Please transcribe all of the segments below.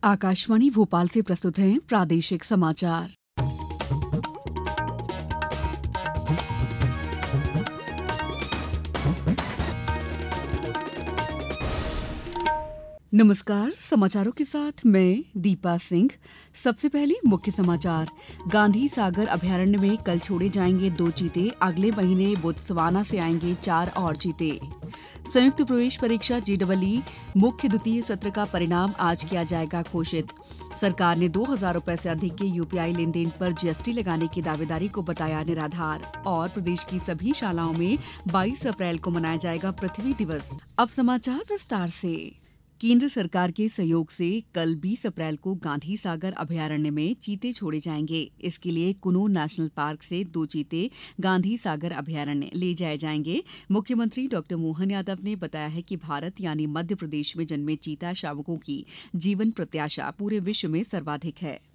आकाशवाणी भोपाल से प्रस्तुत हैं प्रादेशिक समाचार। नमस्कार, समाचारों के साथ मैं दीपा सिंह। सबसे पहले मुख्य समाचार। गांधी सागर अभयारण्य में कल छोड़े जाएंगे 2 चीते। अगले महीने बोत्सवाना से आएंगे 4 और चीते। संयुक्त प्रवेश परीक्षा जेईई मुख्य द्वितीय सत्र का परिणाम आज किया जाएगा घोषित। सरकार ने 2,000 रुपए से अधिक के यूपीआई लेन देन पर जीएसटी लगाने की दावेदारी को बताया निराधार। और प्रदेश की सभी शालाओं में 22 अप्रैल को मनाया जाएगा पृथ्वी दिवस। अब समाचार विस्तार से। केंद्र सरकार के सहयोग से कल 20 अप्रैल को गांधी सागर अभयारण्य में चीते छोड़े जाएंगे। इसके लिए कुनो नेशनल पार्क से 2 चीते गांधी सागर अभयारण्य ले जाए जाएंगे। मुख्यमंत्री डॉ मोहन यादव ने बताया है कि भारत यानी मध्य प्रदेश में जन्मे चीता शावकों की जीवन प्रत्याशा पूरे विश्व में सर्वाधिक है।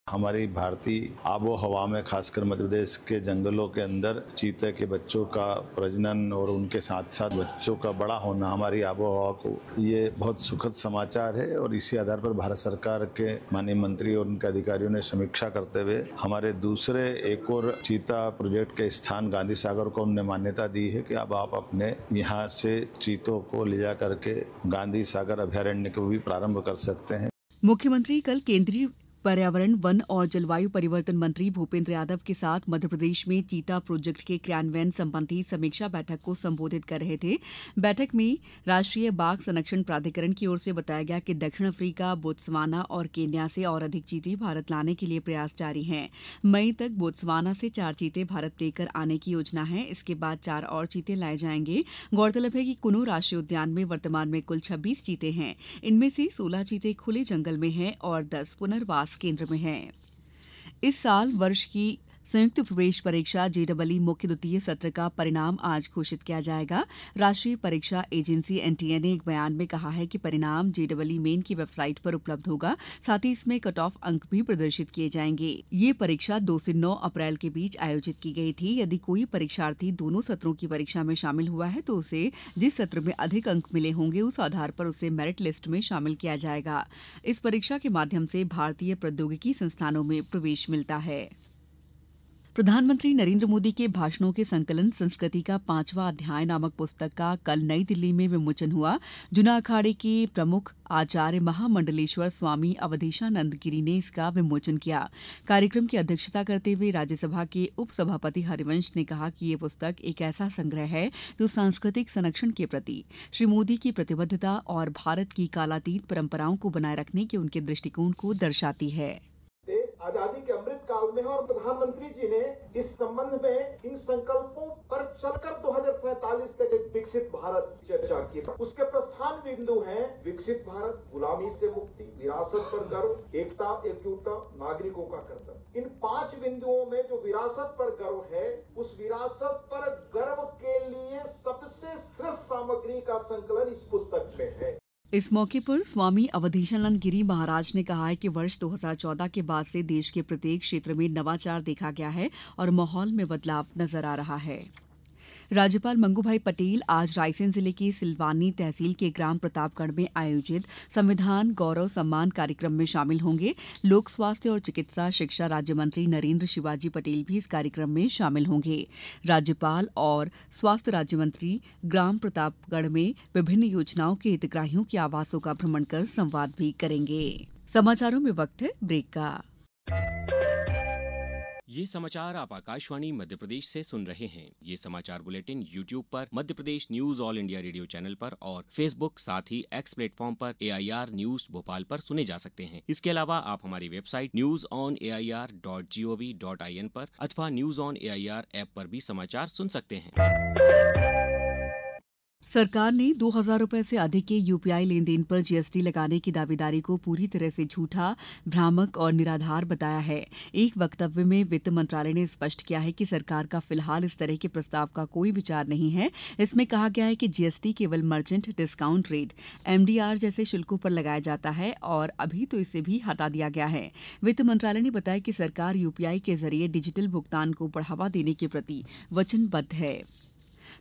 हमारी भारतीय आबो हवा में खासकर मध्य प्रदेश के जंगलों के अंदर चीते के बच्चों का प्रजनन और उनके साथ साथ बच्चों का बड़ा होना हमारी आबो हवा को ये बहुत सुखद समाचार है। और इसी आधार पर भारत सरकार के माननीय मंत्री और उनके अधिकारियों ने समीक्षा करते हुए हमारे दूसरे एक और चीता प्रोजेक्ट के स्थान गांधी सागर को उन्होंने मान्यता दी है कि अब आप अपने यहाँ से चीतों को ले जा करके गांधी सागर अभयारण्य को भी प्रारंभ कर सकते हैं। मुख्यमंत्री कल केंद्रीय पर्यावरण, वन और जलवायु परिवर्तन मंत्री भूपेंद्र यादव के साथ मध्यप्रदेश में चीता प्रोजेक्ट के क्रियान्वयन संबंधी समीक्षा बैठक को संबोधित कर रहे थे। बैठक में राष्ट्रीय बाघ संरक्षण प्राधिकरण की ओर से बताया गया कि दक्षिण अफ्रीका, बोत्सवाना और केन्या से और अधिक चीते भारत लाने के लिए प्रयास जारी हैं। मई तक बोत्सवाना से 4 चीते भारत लेकर आने की योजना है। इसके बाद 4 और चीते लाए जाएंगे। गौरतलब है कि कुनो राष्ट्रीय उद्यान में वर्तमान में कुल 26 चीते हैं। इनमें से 16 चीते खुले जंगल में हैं और 10 पुनर्वास केंद्र में है। इस साल वर्ष की संयुक्त प्रवेश परीक्षा जेईई मुख्य द्वितीय सत्र का परिणाम आज घोषित किया जाएगा। राष्ट्रीय परीक्षा एजेंसी एनटीए ने एक बयान में कहा है कि परिणाम जेईई मेन की वेबसाइट पर उपलब्ध होगा। साथ ही इसमें कट ऑफ अंक भी प्रदर्शित किए जाएंगे। ये परीक्षा 2 से 9 अप्रैल के बीच आयोजित की गई थी। यदि कोई परीक्षार्थी दोनों सत्रों की परीक्षा में शामिल हुआ है तो उसे जिस सत्र में अधिक अंक मिले होंगे उस आधार पर उसे मेरिट लिस्ट में शामिल किया जाएगा। इस परीक्षा के माध्यम से भारतीय प्रौद्योगिकी संस्थानों में प्रवेश मिलता है। प्रधानमंत्री नरेंद्र मोदी के भाषणों के संकलन संस्कृति का 5वां अध्याय नामक पुस्तक का कल नई दिल्ली में विमोचन हुआ। जुना अखाड़े के प्रमुख आचार्य महामंडलेश्वर स्वामी अवधेशानंद गिरी ने इसका विमोचन किया। कार्यक्रम की अध्यक्षता करते हुए राज्यसभा के उपसभापति हरिवंश ने कहा कि ये पुस्तक एक ऐसा संग्रह है जो सांस्कृतिक संरक्षण के प्रति श्री मोदी की प्रतिबद्धता और भारत की कालातीत परंपराओं को बनाए रखने के उनके दृष्टिकोण को दर्शाती है। आजादी के अमृत काल में और प्रधानमंत्री जी ने इस संबंध में इन संकल्पों पर चलकर 2047 तक एक विकसित भारत चर्चा की। उसके प्रस्थान बिंदु हैं विकसित भारत, गुलामी से मुक्ति, विरासत पर गर्व, एकता एकजुटता, नागरिकों का कर्तव्य। इन 5 बिंदुओं में जो विरासत पर गर्व है, उस विरासत पर गर्व के लिए सबसे श्रेष्ठ सामग्री का संकलन इस पुस्तक में है। इस मौके पर स्वामी अवधेशानंद गिरी महाराज ने कहा है कि वर्ष 2014 के बाद से देश के प्रत्येक क्षेत्र में नवाचार देखा गया है और माहौल में बदलाव नजर आ रहा है। राज्यपाल मंगूभाई पटेल आज रायसेन जिले की सिलवानी तहसील के ग्राम प्रतापगढ़ में आयोजित संविधान गौरव सम्मान कार्यक्रम में शामिल होंगे। लोक स्वास्थ्य और चिकित्सा शिक्षा राज्य मंत्री नरेंद्र शिवाजी पटेल भी इस कार्यक्रम में शामिल होंगे। राज्यपाल और स्वास्थ्य राज्य मंत्री ग्राम प्रतापगढ़ में विभिन्न योजनाओं के हितग्राहियों के आवासों का भ्रमण कर संवाद भी करेंगे। समाचारों में वक्त है ब्रेक का। ये समाचार आप आकाशवाणी मध्य प्रदेश से सुन रहे हैं। ये समाचार बुलेटिन YouTube पर Madhya Pradesh news all India radio channel पर और Facebook साथ ही X प्लेटफॉर्म पर AIR न्यूज भोपाल पर सुने जा सकते हैं। इसके अलावा आप हमारी वेबसाइट newsonair.gov.in पर अथवा न्यूज ऑन AIR ऐप पर भी समाचार सुन सकते हैं। सरकार ने 2,000 रुपए से अधिक के यूपीआई लेन देन पर जीएसटी लगाने की दावेदारी को पूरी तरह से झूठा, भ्रामक और निराधार बताया है। एक वक्तव्य में वित्त मंत्रालय ने स्पष्ट किया है कि सरकार का फिलहाल इस तरह के प्रस्ताव का कोई विचार नहीं है। इसमें कहा गया है कि जीएसटी केवल मर्चेंट डिस्काउंट रेट MDR जैसे शुल्कों पर लगाया जाता है और अभी तो इसे भी हटा दिया गया है। वित्त मंत्रालय ने बताया कि सरकार यूपीआई के जरिए डिजिटल भुगतान को बढ़ावा देने के प्रति वचनबद्ध है।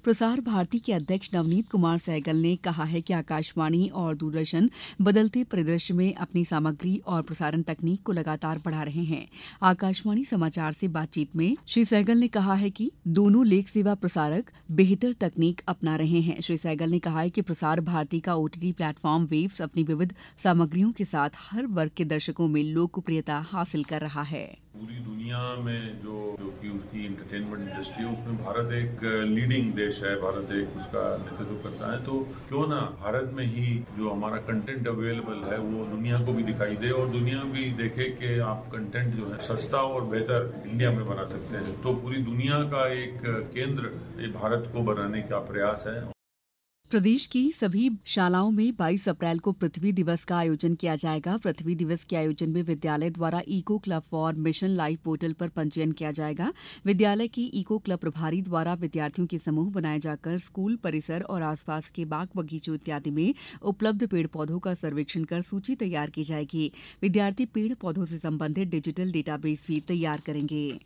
प्रसार भारती के अध्यक्ष नवनीत कुमार सहगल ने कहा है कि आकाशवाणी और दूरदर्शन बदलते परिदृश्य में अपनी सामग्री और प्रसारण तकनीक को लगातार बढ़ा रहे हैं। आकाशवाणी समाचार से बातचीत में श्री सहगल ने कहा है कि दोनों लेख सेवा प्रसारक बेहतर तकनीक अपना रहे हैं। श्री सहगल ने कहा है कि प्रसार भारती का OTT प्लेटफॉर्म वेव्स अपनी विविध सामग्रियों के साथ हर वर्ग के दर्शकों में लोकप्रियता हासिल कर रहा है। पूरी दुनिया में जो कि उसकी एंटरटेनमेंट इंडस्ट्री है उसमें भारत एक लीडिंग देश है, भारत एक उसका नेतृत्व करता है। तो क्यों ना भारत में ही जो हमारा कंटेंट अवेलेबल है वो दुनिया को भी दिखाई दे और दुनिया भी देखे कि आप कंटेंट जो है सस्ता और बेहतर इंडिया में बना सकते हैं। तो पूरी दुनिया का एक केंद्र ये भारत को बनाने का प्रयास है। प्रदेश की सभी शालाओं में 22 अप्रैल को पृथ्वी दिवस का आयोजन किया जाएगा। पृथ्वी दिवस के आयोजन में विद्यालय द्वारा eco club for mission life portal पर पंजीयन किया जाएगा। विद्यालय की इको क्लब प्रभारी द्वारा विद्यार्थियों के समूह बनाए जाकर स्कूल परिसर और आसपास के बाग बगीचों इत्यादि में उपलब्ध पेड़ पौधों का सर्वेक्षण कर सूची तैयार की जाएगी। विद्यार्थी पेड़ पौधों से संबंधित डिजिटल डेटाबेस भी तैयार करेंगे।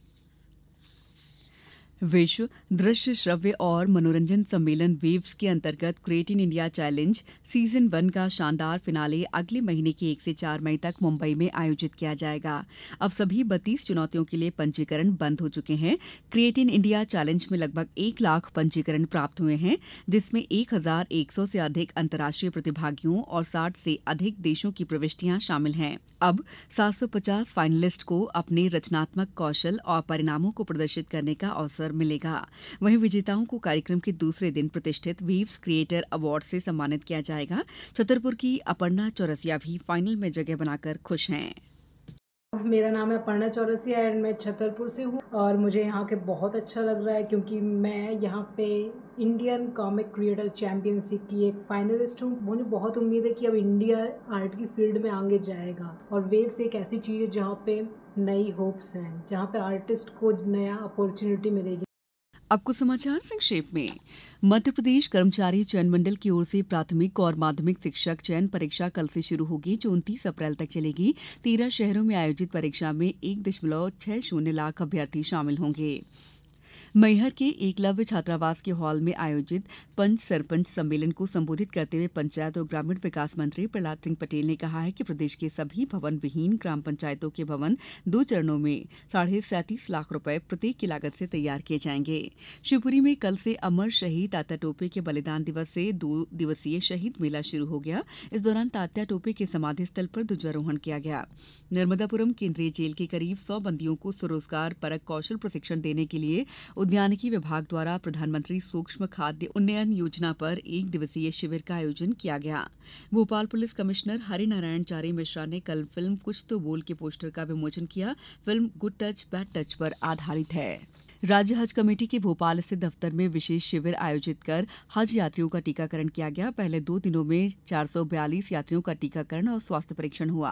विश्व दृश्य श्रव्य और मनोरंजन सम्मेलन वेव्स के अंतर्गत create in India challenge season 1 का शानदार फिनाले अगले महीने की 1 से 4 मई तक मुंबई में आयोजित किया जाएगा। अब सभी 32 चुनौतियों के लिए पंजीकरण बंद हो चुके हैं। क्रिएट इन इंडिया चैलेंज में लगभग 1 लाख पंजीकरण प्राप्त हुए हैं, जिसमें 1100 से अधिक अंतर्राष्ट्रीय प्रतिभागियों और 60 से अधिक देशों की प्रविष्टियां शामिल हैं। अब 750 फाइनलिस्ट को अपने रचनात्मक कौशल और परिणामों को प्रदर्शित करने का अवसर मिलेगा। वहीं विजेताओं को कार्यक्रम के दूसरे दिन प्रतिष्ठित वेव्स क्रिएटर अवार्ड से सम्मानित किया जाएगा। छतरपुर की अपर्णा चौरसिया भी फाइनल में जगह बनाकर खुश हैं। मेरा नाम है अपर्णा चौरसिया एंड मैं छतरपुर से हूँ और मुझे यहाँ के बहुत अच्छा लग रहा है क्योंकि मैं यहाँ पे इंडियन कॉमिक क्रिएटर चैंपियनशिप की एक फाइनलिस्ट हूँ। मुझे बहुत उम्मीद है कि अब इंडिया आर्ट की फील्ड में आगे जाएगा और वेव्स एक ऐसी चीज़ है जहाँ पे नई होप्स हैं, जहाँ पे आर्टिस्ट को नया अपॉर्चुनिटी मिलेगी। अब कुछ समाचार संक्षेप में। मध्य प्रदेश कर्मचारी चयन मंडल की ओर से प्राथमिक और माध्यमिक शिक्षक चयन परीक्षा कल से शुरू होगी, जो 29 अप्रैल तक चलेगी। 13 शहरों में आयोजित परीक्षा में 1.60 लाख अभ्यर्थी शामिल होंगे। मैहर के एकलव्य छात्रावास के हॉल में आयोजित पंच सरपंच सम्मेलन को संबोधित करते हुए पंचायत और ग्रामीण विकास मंत्री प्रहलाद सिंह पटेल ने कहा है कि प्रदेश के सभी भवन विहीन ग्राम पंचायतों के भवन 2 चरणों में 37.5 लाख रुपए प्रत्येक की लागत से तैयार किए जाएंगे। शिवपुरी में कल से अमर शहीद तात्या टोपे के बलिदान दिवस से 2 दिवसीय शहीद मेला शुरू हो गया। इस दौरान तात्या टोपे के समाधि स्थल पर ध्वजारोहण किया गया। नर्मदापुरम केंद्रीय जेल के करीब 100 बंदियों को स्वरोजगार परक कौशल प्रशिक्षण देने के लिए उद्यानिकी विभाग द्वारा प्रधानमंत्री सूक्ष्म खाद्य उन्नयन योजना पर 1 दिवसीय शिविर का आयोजन किया गया। भोपाल पुलिस कमिश्नर हरिनारायण चारी मिश्रा ने कल फिल्म कुछ तो बोल के पोस्टर का विमोचन किया। Film good touch bad touch पर आधारित है। राज्य हज कमेटी के भोपाल स्थित दफ्तर में विशेष शिविर आयोजित कर हज यात्रियों का टीकाकरण किया गया। पहले 2 दिनों में 442 यात्रियों का टीकाकरण और स्वास्थ्य परीक्षण हुआ।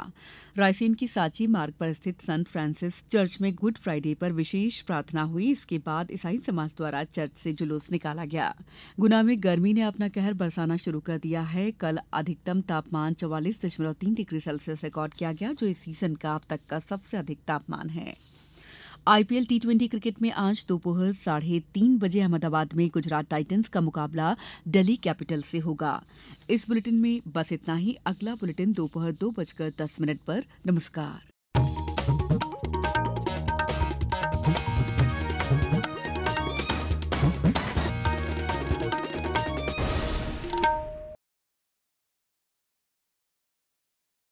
रायसेन की सांची मार्ग पर स्थित संत फ्रांसिस चर्च में गुड फ्राइडे पर विशेष प्रार्थना हुई। इसके बाद ईसाई समाज द्वारा चर्च से जुलूस निकाला गया। गुना में गर्मी ने अपना कहर बरसाना शुरू कर दिया है। कल अधिकतम तापमान 44.3 डिग्री सेल्सियस रिकॉर्ड किया गया, जो इस सीजन का अब तक का सबसे अधिक तापमान है। IPL T20 क्रिकेट में आज दोपहर 3:30 बजे अहमदाबाद में गुजरात टाइटंस का मुकाबला दिल्ली कैपिटल से होगा। इस बुलेटिन में बस इतना ही। अगला बुलेटिन दोपहर 2:10 पर। नमस्कार।